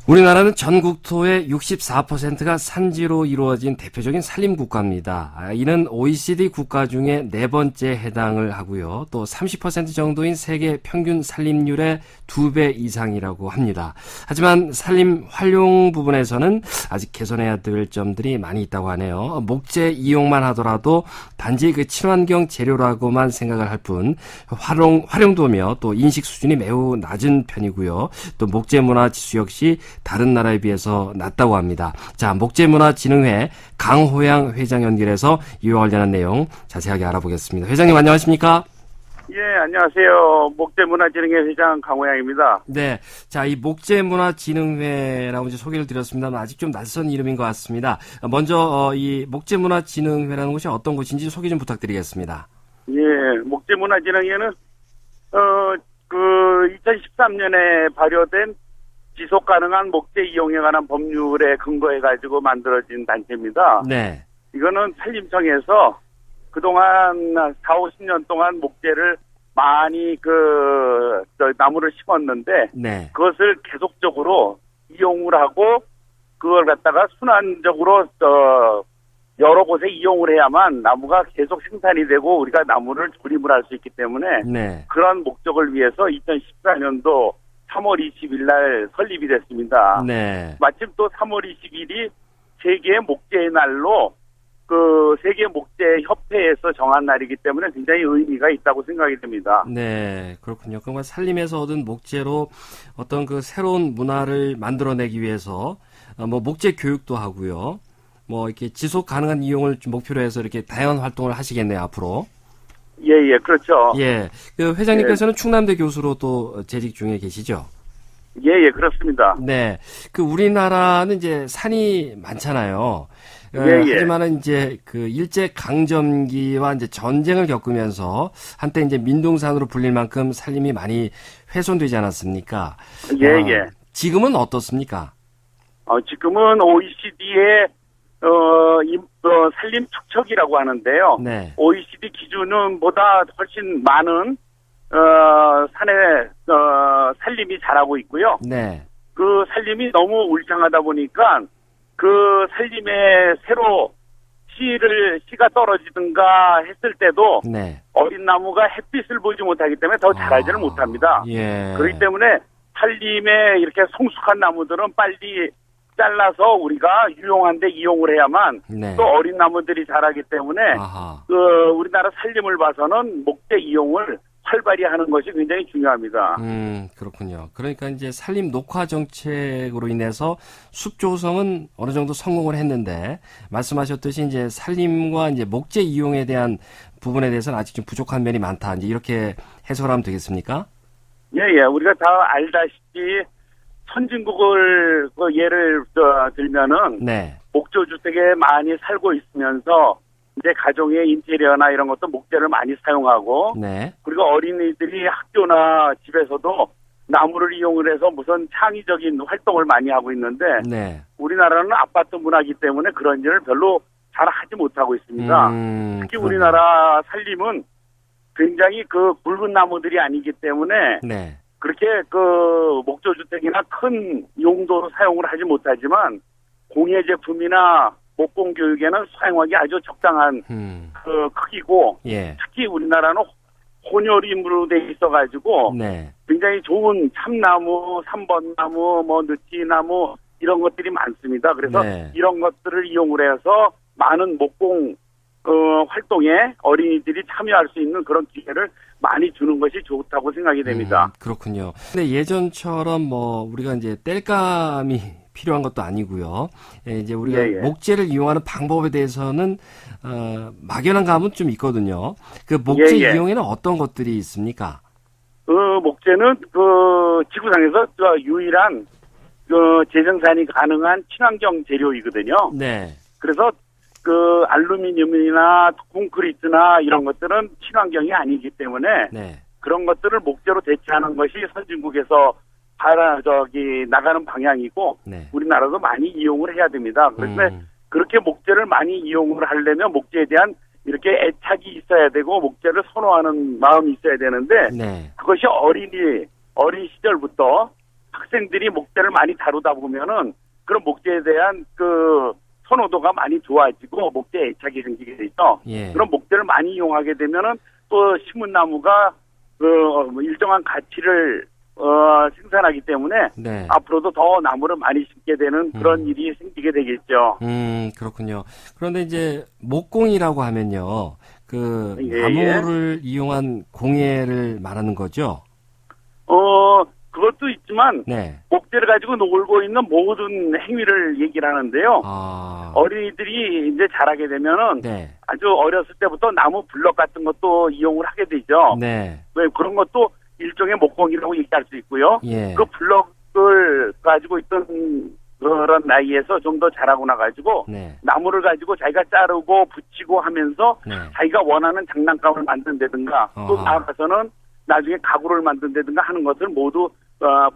우리나라는 전 국토의 64%가 산지로 이루어진 대표적인 산림 국가입니다. 이는 OECD 국가 중에 네 번째 해당을 하고요. 또 30% 정도인 세계 평균 산림률의 2배 이상이라고 합니다. 하지만 산림 활용 부분에서는 아직 개선해야 될 점들이 많이 있다고 하네요. 목재 이용만 하더라도 단지 그 친환경 재료라고만 생각을 할 뿐 활용도며 또 인식 수준이 매우 낮은 편이고요. 또 목재 문화 지수 역시 다른 나라에 비해서 낮다고 합니다. 자, 목재문화진흥회 강호양 회장 연결해서 이와 관련한 내용 자세하게 알아보겠습니다. 회장님 안녕하십니까? 예, 안녕하세요. 목재문화진흥회 회장 강호양입니다. 네, 자, 이 목재문화진흥회라고 이제 소개를 드렸습니다만 아직 좀 낯선 이름인 것 같습니다. 먼저 이 목재문화진흥회라는 곳이 어떤 곳인지 소개 좀 부탁드리겠습니다. 예, 목재문화진흥회는 2013년에 발효된 지속 가능한 목재 이용에 관한 법률에 근거해 가지고 만들어진 단체입니다. 네. 이거는 산림청에서 그동안 4, 50년 동안 목재를 많이 나무를 심었는데 네. 그것을 계속적으로 이용을 하고 그걸 갖다가 순환적으로 여러 곳에 이용을 해야만 나무가 계속 생산이 되고 우리가 나무를 조립을 할 수 있기 때문에 네. 그런 목적을 위해서 2014년도 3월 20일 날 설립이 됐습니다. 네. 마침 또 3월 20일이 세계 목재의 날로 그 세계 목재 협회에서 정한 날이기 때문에 굉장히 의미가 있다고 생각이 됩니다. 네, 그렇군요. 그러니까 산림에서 얻은 목재로 어떤 그 새로운 문화를 만들어내기 위해서 뭐 목재 교육도 하고요. 뭐 이렇게 지속 가능한 이용을 좀 목표로 해서 이렇게 다양한 활동을 하시겠네요, 앞으로. 예, 그렇죠. 예. 그 회장님께서는 충남대 교수로 또 재직 중에 계시죠? 예, 그렇습니다. 네. 그 우리나라는 이제 산이 많잖아요. 예. 하지만은 이제 그 일제 강점기와 이제 전쟁을 겪으면서 한때 이제 민둥산으로 불릴 만큼 산림이 많이 훼손되지 않았습니까? 예. 지금은 어떻습니까? 지금은 OECD의 산림 축척이라고 하는데요. 네. OECD 기준보다 훨씬 많은 산에 산림이 자라고 있고요. 네. 그 산림이 너무 울창하다 보니까 그 산림에 새로 씨가 떨어지든가 했을 때도 네. 어린 나무가 햇빛을 보지 못하기 때문에 더 자라지를 못합니다. 예. 그렇기 때문에 산림에 이렇게 성숙한 나무들은 빨리 잘라서 우리가 유용한데 이용을 해야만 네. 또 어린 나무들이 자라기 때문에 아하. 우리나라 산림을 봐서는 목재 이용을 활발히 하는 것이 굉장히 중요합니다. 그렇군요. 그러니까 이제 산림 녹화 정책으로 인해서 숲 조성은 어느 정도 성공을 했는데 말씀하셨듯이 이제 산림과 이제 목재 이용에 대한 부분에 대해서는 아직 좀 부족한 면이 많다. 이제 이렇게 해석하면 되겠습니까? 예. 우리가 다 알다시피 선진국을 예를 들면은 네. 목조 주택에 많이 살고 있으면서 이제 가정의 인테리어나 이런 것도 목재를 많이 사용하고 네. 그리고 어린이들이 학교나 집에서도 나무를 이용을 해서 무슨 창의적인 활동을 많이 하고 있는데 네. 우리나라는 아파트 문화이기 때문에 그런 일을 별로 잘 하지 못하고 있습니다. 특히 그러네. 우리나라 산림은 굉장히 그 굵은 나무들이 아니기 때문에 네. 그렇게 목조주택이나 큰 용도로 사용을 하지 못하지만 공예 제품이나 목공 교육에는 사용하기 아주 적당한 그 크기고 예. 특히 우리나라는 혼혈임으로 돼 있어가지고 네. 굉장히 좋은 참나무, 3번나무, 느티나무 이런 것들이 많습니다. 그래서 네. 이런 것들을 이용을 해서 많은 목공 활동에 어린이들이 참여할 수 있는 그런 기회를 많이 주는 것이 좋다고 생각이 됩니다. 그렇군요. 근데 예전처럼 우리가 이제 땔감이 필요한 것도 아니고요. 이제 우리가 목재를 이용하는 방법에 대해서는 막연한 감은 좀 있거든요. 그 목재 이용에는 어떤 것들이 있습니까? 목재는 지구상에서 유일한 재생산이 가능한 친환경 재료이거든요. 네. 그래서 알루미늄이나 콘크리트나 이런 것들은 친환경이 아니기 때문에 네. 그런 것들을 목재로 대체하는 것이 선진국에서 나가는 방향이고 네. 우리나라도 많이 이용을 해야 됩니다. 그런데 그렇게 목재를 많이 이용을 하려면 목재에 대한 이렇게 애착이 있어야 되고 목재를 선호하는 마음이 있어야 되는데 네. 그것이 어린 시절부터 학생들이 목재를 많이 다루다 보면은 그런 목재에 대한 그 선호도가 많이 좋아지고 목재에 애착이 생기게 되죠. 예. 그런 목재를 많이 이용하게 되면은 또 신문나무가 일정한 가치를 생산하기 때문에 네. 앞으로도 더 나무를 많이 심게 되는 그런 일이 생기게 되겠죠. 그렇군요. 그런데 이제 목공이라고 하면요. 그 예, 나무를 이용한 공예를 말하는 거죠? 그것도 있지만 네. 목재를 가지고 놀고 있는 모든 행위를 얘기를 하는데요. 아. 어린이들이 이제 자라게 되면은 네. 아주 어렸을 때부터 나무 블럭 같은 것도 이용을 하게 되죠. 네. 왜 그런 것도 일종의 목공이라고 얘기할 수 있고요. 예. 그 블럭을 가지고 있던 그런 나이에서 좀 더 자라고 나가지고 네. 나무를 가지고 자기가 자르고 붙이고 하면서 네. 자기가 원하는 장난감을 만든다든가 또 어허. 나아가서는 나중에 가구를 만든다든가 하는 것을 모두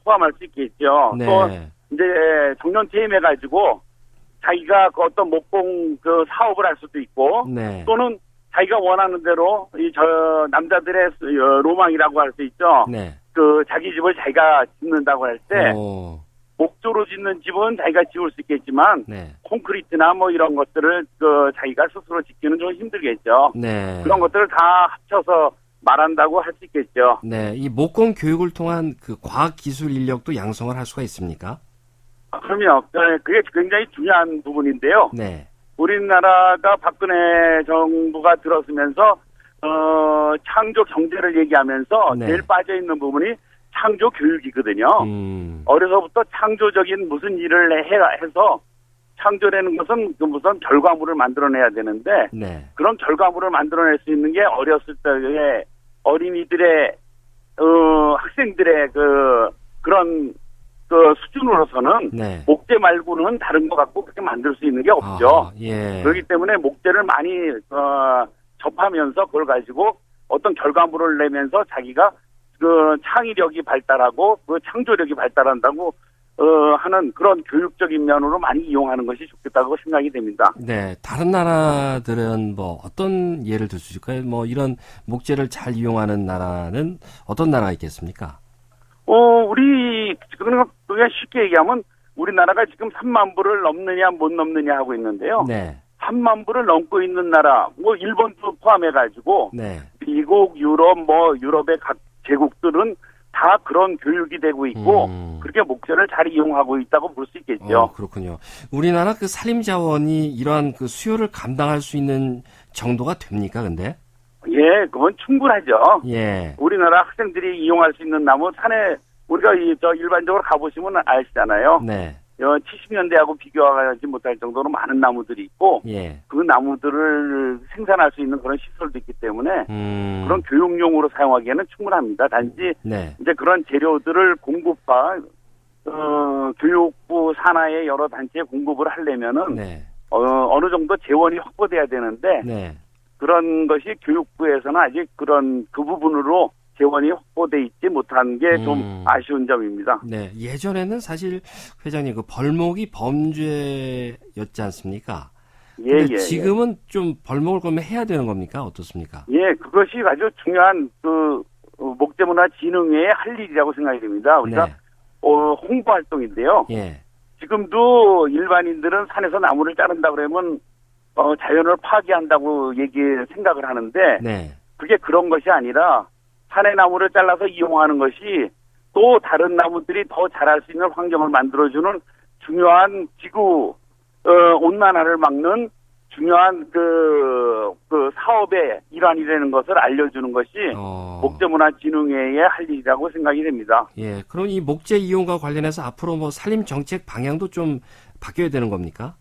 포함할 수 있겠죠. 네. 또 이제 정년 퇴임해가지고 자기가 그 어떤 목공 그 사업을 할 수도 있고 네. 또는 자기가 원하는 대로 남자들의 로망이라고 할 수 있죠. 네. 그 자기 집을 자기가 짓는다고 할 때 오. 목조로 짓는 집은 자기가 지을 수 있겠지만 네. 콘크리트나 뭐 이런 것들을 그 자기가 스스로 짓기는 좀 힘들겠죠. 네. 그런 것들을 다 합쳐서 말한다고 할 수 있겠죠. 네. 이 목공 교육을 통한 그 과학 기술 인력도 양성을 할 수가 있습니까? 그럼요. 그게 굉장히 중요한 부분인데요. 네. 우리나라가 박근혜 정부가 들어서면서 창조 경제를 얘기하면서 네. 제일 빠져 있는 부분이 창조 교육이거든요. 어려서부터 창조적인 무슨 일을 해서 창조라는 것은 그 무슨 결과물을 만들어내야 되는데 네. 그런 결과물을 만들어낼 수 있는 게 어렸을 때의 어린이들의 학생들의 그런 그 수준으로서는 네. 목재 말고는 다른 것 같고 그렇게 만들 수 있는 게 없죠. 아, 예. 그렇기 때문에 목재를 많이 접하면서 그걸 가지고 어떤 결과물을 내면서 자기가 그 창의력이 발달하고 그 창조력이 발달한다고 하는 그런 교육적인 면으로 많이 이용하는 것이 좋겠다고 생각이 됩니다. 네, 다른 나라들은 뭐 어떤 예를 들 수 있을까요? 뭐 이런 목재를 잘 이용하는 나라는 어떤 나라가 있겠습니까? 우리 그냥 쉽게 얘기하면 우리나라가 지금 3만 부를 넘느냐 못 넘느냐 하고 있는데요. 네, 3만 부를 넘고 있는 나라, 뭐 일본도 포함해가지고 네, 미국, 유럽, 뭐 유럽의 각 제국들은 다 그런 교육이 되고 있고 그렇게 목재를 잘 이용하고 있다고 볼 수 있겠죠. 그렇군요. 우리나라 그 산림 자원이 이러한 그 수요를 감당할 수 있는 정도가 됩니까, 근데? 예, 그건 충분하죠. 예, 우리나라 학생들이 이용할 수 있는 나무 산에 우리가 일반적으로 가보시면 아시잖아요. 네, 70년대하고 비교하지 못할 정도로 많은 나무들이 있고 예, 그 나무들을 생산할 수 있는 그런 시설도 있기 때문에 그런 교육용으로 사용하기에는 충분합니다. 단지 네, 이제 그런 재료들을 공급과 교육부 산하의 여러 단체에 공급을 하려면은 네, 어느 정도 재원이 확보돼야 되는데 네, 그런 것이 교육부에서는 아직 그 부분으로 재원이 확보돼 있지 못한 게 좀 아쉬운 점입니다. 네. 예전에는 사실 회장님 그 벌목이 범죄였지 않습니까? 예, 근데 예. 지금은 좀 벌목을 그러면 해야 되는 겁니까? 어떻습니까? 예, 그것이 아주 중요한 목재문화진흥회의 할 일이라고 생각이 됩니다. 우리가 네. 홍보 활동인데요. 예. 지금도 일반인들은 산에서 나무를 자른다 그러면 자연을 파괴한다고 생각을 하는데 네. 그게 그런 것이 아니라 산의 나무를 잘라서 이용하는 것이 또 다른 나무들이 더 자랄 수 있는 환경을 만들어주는 중요한 지구 온난화를 막는 중요한 그 사업의 일환이라는 것을 알려주는 것이 목재문화진흥회의 할 일이라고 생각이 됩니다. 예. 그럼 이 목재 이용과 관련해서 앞으로 뭐 산림 정책 방향도 좀 바뀌어야 되는 겁니까?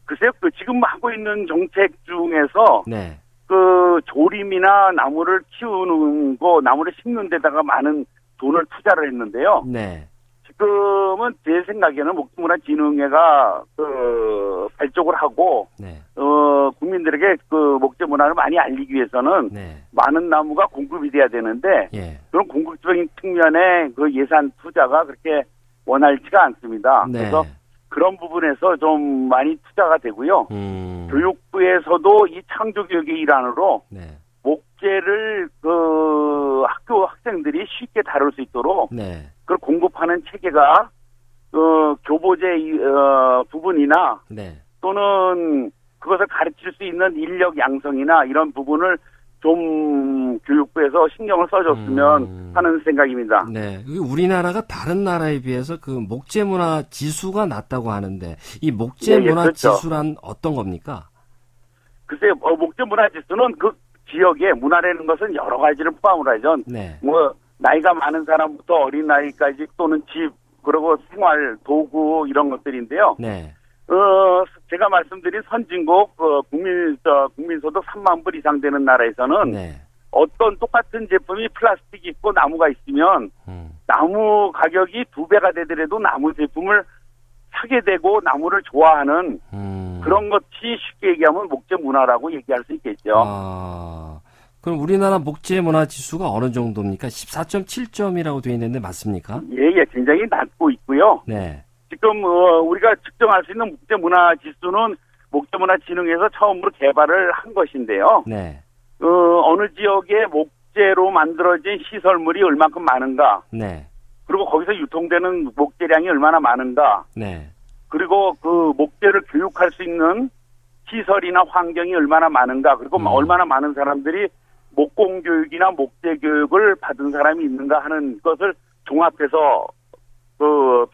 글쎄요, 지금 하고 있는 정책 중에서 네. 그 조림이나 나무를 키우는 나무를 심는 데다가 많은 돈을 투자를 했는데요. 네. 지금은 제 생각에는 목재문화진흥회가 발족을 하고 네. 국민들에게 그 목재 문화를 많이 알리기 위해서는 네. 많은 나무가 공급이 돼야 되는데 예. 그런 공급적인 측면에 그 예산 투자가 그렇게 원활치가 않습니다. 네. 그래서 그런 부분에서 좀 많이 투자가 되고요. 음. 교육부에서도 이 창조교육의 일환으로 네. 목재를 학교 학생들이 쉽게 다룰 수 있도록 네. 그걸 공급하는 체계가 교보제 부분이나 네. 또는 그것을 가르칠 수 있는 인력 양성이나 이런 부분을 좀 교육부에서 신경을 써줬으면 하는 생각입니다. 네. 우리나라가 다른 나라에 비해서 그 목재 문화 지수가 낮다고 하는데 이 목재 예, 예, 문화 그렇죠. 지수란 어떤 겁니까? 글쎄, 목재 문화 지수는 그 지역의 문화라는 것은 여러 가지를 포함을 하죠. 네. 뭐 나이가 많은 사람부터 어린 나이까지 또는 집 그리고 생활 도구 이런 것들인데요. 네. 제가 말씀드린 선진국 국민소득 3만 불 이상 되는 나라에서는 네. 어떤 똑같은 제품이 플라스틱이 있고 나무가 있으면 나무 가격이 2배가 되더라도 나무 제품을 사게 되고 나무를 좋아하는 그런 것이 쉽게 얘기하면 목재 문화라고 얘기할 수 있겠죠. 그럼 우리나라 목재 문화 지수가 어느 정도입니까? 14.7점이라고 되어 있는데 맞습니까? 예, 굉장히 낮고 있고요. 네. 지금 우리가 측정할 수 있는 목재 문화 지수는 목재문화진흥에서 처음으로 개발을 한 것인데요. 네. 어느 지역에 목재로 만들어진 시설물이 얼만큼 많은가, 네. 그리고 거기서 유통되는 목재량이 얼마나 많은가, 네. 그리고 그 목재를 교육할 수 있는 시설이나 환경이 얼마나 많은가, 그리고 얼마나 많은 사람들이 목공교육이나 목재 교육을 받은 사람이 있는가 하는 것을 종합해서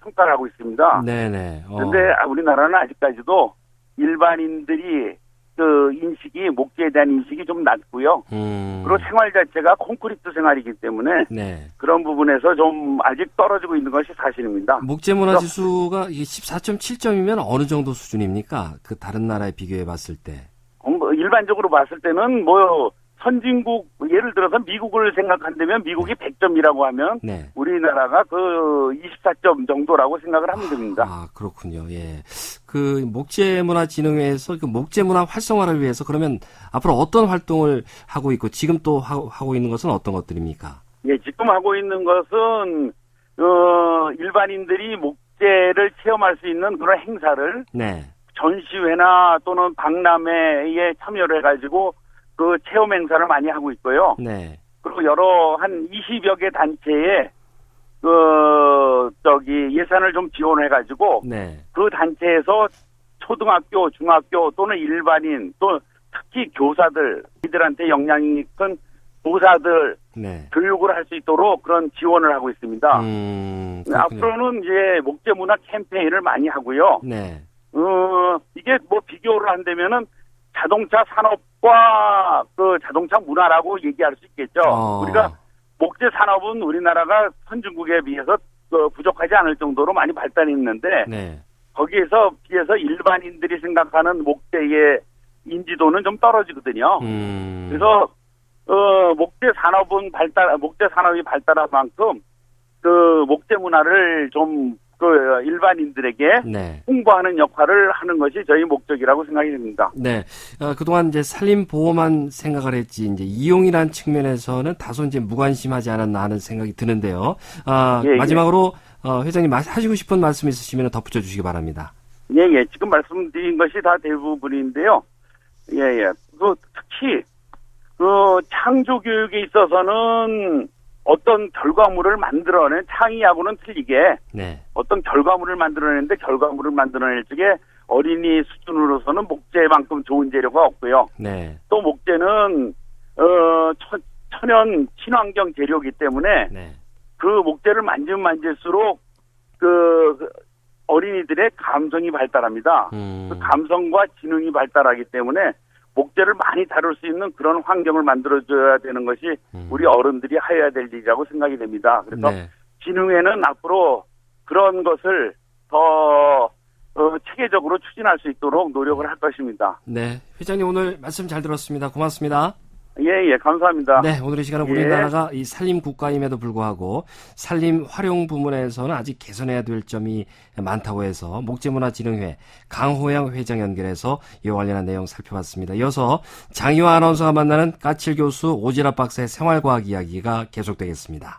평가를 하고 있습니다. 네네. 그런데 우리나라는 아직까지도 일반인들이 인식이 목재에 대한 인식이 좀 낮고요. 그리고 생활 자체가 콘크리트 생활이기 때문에 네. 그런 부분에서 좀 아직 떨어지고 있는 것이 사실입니다. 목재 문화 지수가 14.7점이면 어느 정도 수준입니까? 그 다른 나라에 비교해 봤을 때. 일반적으로 봤을 때는 선진국 예를 들어서 미국을 생각한다면 미국이 100점이라고 하면 네. 우리나라가 24점 정도라고 생각을 하면 됩니다. 그렇군요. 예. 그 목재문화진흥회에서 그 목재문화 활성화를 위해서 그러면 앞으로 어떤 활동을 하고 있고 지금 또 하고 있는 것은 어떤 것들입니까? 예, 지금 하고 있는 것은 일반인들이 목재를 체험할 수 있는 그런 행사를 네. 전시회나 또는 박람회에 참여를 해가지고 그 체험 행사를 많이 하고 있고요. 네. 그리고 한 20여 개 단체에 예산을 좀 지원해가지고 네. 그 단체에서 초등학교, 중학교 또는 일반인 또 특히 교사들 이들한테 영향이 큰 교사들 네. 교육을 할 수 있도록 그런 지원을 하고 있습니다. 앞으로는 이제 목재 문화 캠페인을 많이 하고요. 네. 이게 비교를 한다면은 자동차 산업과 자동차 문화라고 얘기할 수 있겠죠. 우리가 목재 산업은 우리나라가 선진국에 비해서 부족하지 않을 정도로 많이 발달했는데 네. 거기에서 비해서 일반인들이 생각하는 목재의 인지도는 좀 떨어지거든요. 그래서 목재 산업이 발달한 만큼 목재 문화를 좀 일반인들에게 네. 홍보하는 역할을 하는 것이 저희 목적이라고 생각이 됩니다. 네. 그동안 이제 산림 보호만 생각을 했지, 이제 이용이라는 측면에서는 다소 이제 무관심하지 않았나 하는 생각이 드는데요. 마지막으로, 회장님 하시고 싶은 말씀 있으시면 덧붙여 주시기 바랍니다. 예. 지금 말씀드린 것이 다 대부분인데요. 예. 특히, 창조 교육에 있어서는 어떤 결과물을 만들어낸 창의하고는 틀리게 네. 어떤 결과물을 만들어내는데 결과물을 만들어낼 적에 어린이 수준으로서는 목재만큼 좋은 재료가 없고요. 네. 또 목재는 천연 친환경 재료이기 때문에 네. 그 목재를 만지면 만질수록 어린이들의 감성이 발달합니다. 그 감성과 지능이 발달하기 때문에 목재를 많이 다룰 수 있는 그런 환경을 만들어줘야 되는 것이 우리 어른들이 해야 될 일이라고 생각이 됩니다. 그래서 네. 진흥회는 앞으로 그런 것을 더 체계적으로 추진할 수 있도록 노력을 할 것입니다. 네. 회장님 오늘 말씀 잘 들었습니다. 고맙습니다. 예, 감사합니다. 네, 오늘 이 시간은 우리나라가 이 산림 국가임에도 불구하고 산림 활용 부문에서는 아직 개선해야 될 점이 많다고 해서 목재문화진흥회 강호영 회장 연결해서 이와 관련한 내용 살펴봤습니다. 이어서 장희화 아나운서가 만나는 까칠 교수 오지랖 박사의 생활과학 이야기가 계속되겠습니다.